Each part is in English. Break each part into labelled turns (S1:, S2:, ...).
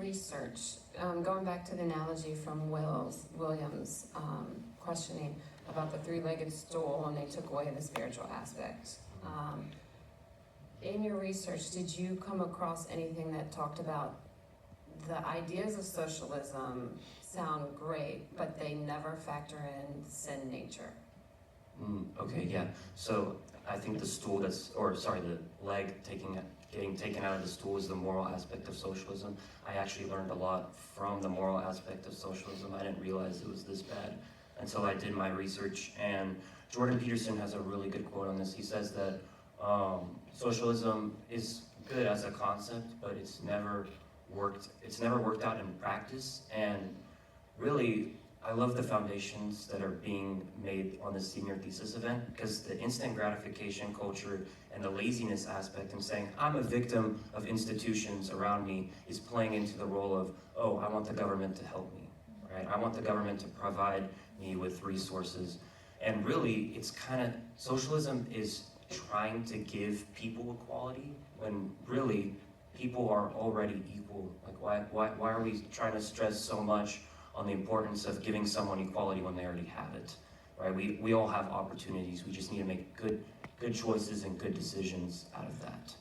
S1: research, going back to the analogy from Williams' questioning about the three-legged stool and they took away the spiritual aspect. In your research, did you come across anything that talked about the ideas of socialism sound great, but they never factor in sin nature?
S2: Okay, yeah. So I think the leg getting taken out of the stool is the moral aspect of socialism. I actually learned a lot from the moral aspect of socialism. I didn't realize it was this bad until I did my research. And Jordan Peterson has a really good quote on this. He says that socialism is good as a concept, but it's never worked out in practice. And really, I love the foundations that are being made on the senior thesis event, because the instant gratification culture and the laziness aspect and saying, I'm a victim of institutions around me, is playing into the role of, oh, I want the government to help me, right? I want the government to provide me with resources. And really, it's kind of, socialism is trying to give people equality when really people are already equal. Like, why are we trying to stress so much on the importance of giving someone equality when they already have it, right? We all have opportunities. We just need to make good choices and good decisions out of that.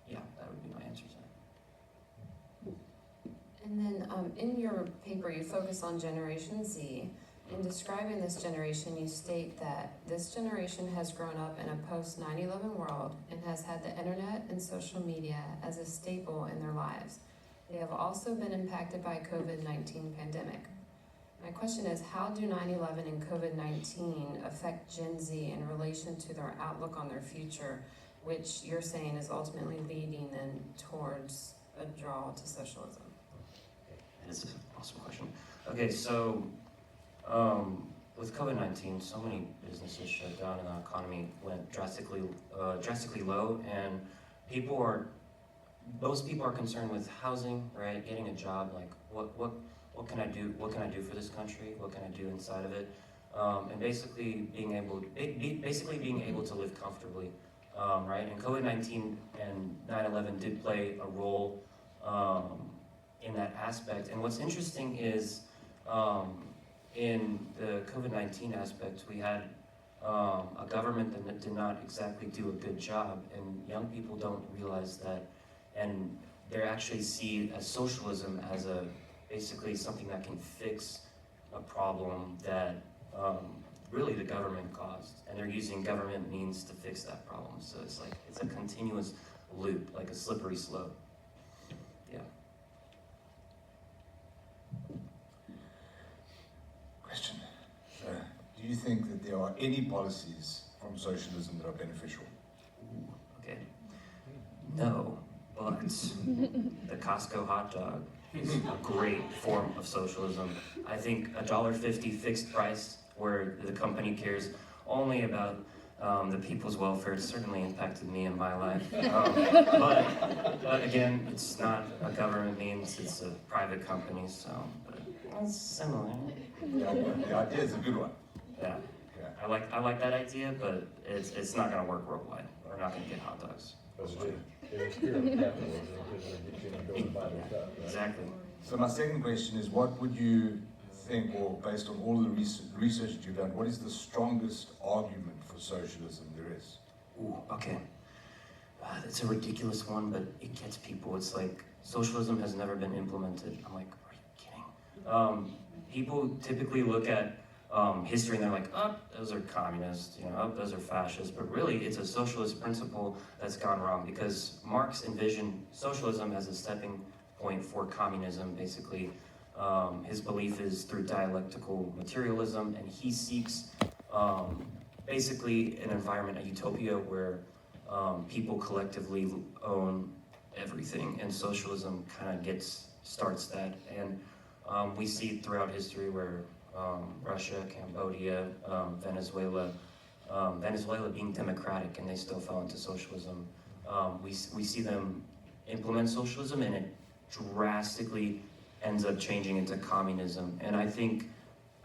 S2: Yeah, that would be my answer to that.
S1: And then in your paper, you focus on Generation Z. In describing this generation, you state that this generation has grown up in a post-9/11 world and has had the internet and social media as a staple in their lives. They have also been impacted by COVID-19 pandemic. My question is, how do 9/11 and COVID-19 affect Gen Z in relation to their outlook on their future, which you're saying is ultimately leading them towards a draw to socialism?
S2: That's an awesome question. Okay, so with COVID-19, so many businesses shut down and the economy went drastically low, and most people are concerned with housing, right? Getting a job, like what can I do? What can I do for this country? What can I do inside of it? And basically being able to live comfortably, right? And COVID-19 and 9/11 did play a role in that aspect. And what's interesting is in the COVID-19 aspect, we had a government that did not exactly do a good job, and young people don't realize that. And they actually see socialism as basically something that can fix a problem that really the government caused, and they're using government means to fix that problem. So it's a continuous loop, like a slippery slope. Yeah.
S3: Question. Do you think that there are any policies from socialism that are beneficial?
S2: Ooh, okay. No. But the Costco hot dog is a great form of socialism. I think $1.50 fixed price, where the company cares only about the people's welfare, certainly impacted me in my life. But again, it's not a government means, it's a private company, so but it's similar.
S3: Yeah, the idea is a good one.
S2: Yeah. I like that idea, but it's not going to work worldwide. We're not going to get hot dogs. Exactly.
S3: So my second question is, what would you think, or based on all the research that you've done, what is the strongest argument for socialism there is?
S2: Ooh, okay. It's a ridiculous one, but it gets people. It's like, socialism has never been implemented. I'm like, are you kidding? People typically look at history and they're like, oh, those are communists, oh, those are fascists, but really it's a socialist principle that's gone wrong, because Marx envisioned socialism as a stepping point for communism, basically. His belief is through dialectical materialism, and he seeks basically an environment, a utopia, where people collectively own everything, and socialism kind of starts that. And we see throughout history where Russia, Cambodia, Venezuela being democratic, and they still fell into socialism. We see them implement socialism, and it drastically ends up changing into communism. And I think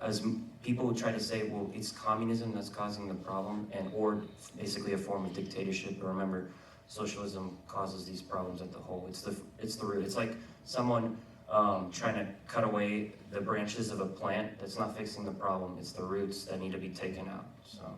S2: as people try to say, well, it's communism that's causing the problem, or basically a form of dictatorship. But remember, socialism causes these problems at the whole. It's the root. It's like someone trying to cut away the branches of a plant. That's not fixing the problem. It's the roots that need to be taken out. So.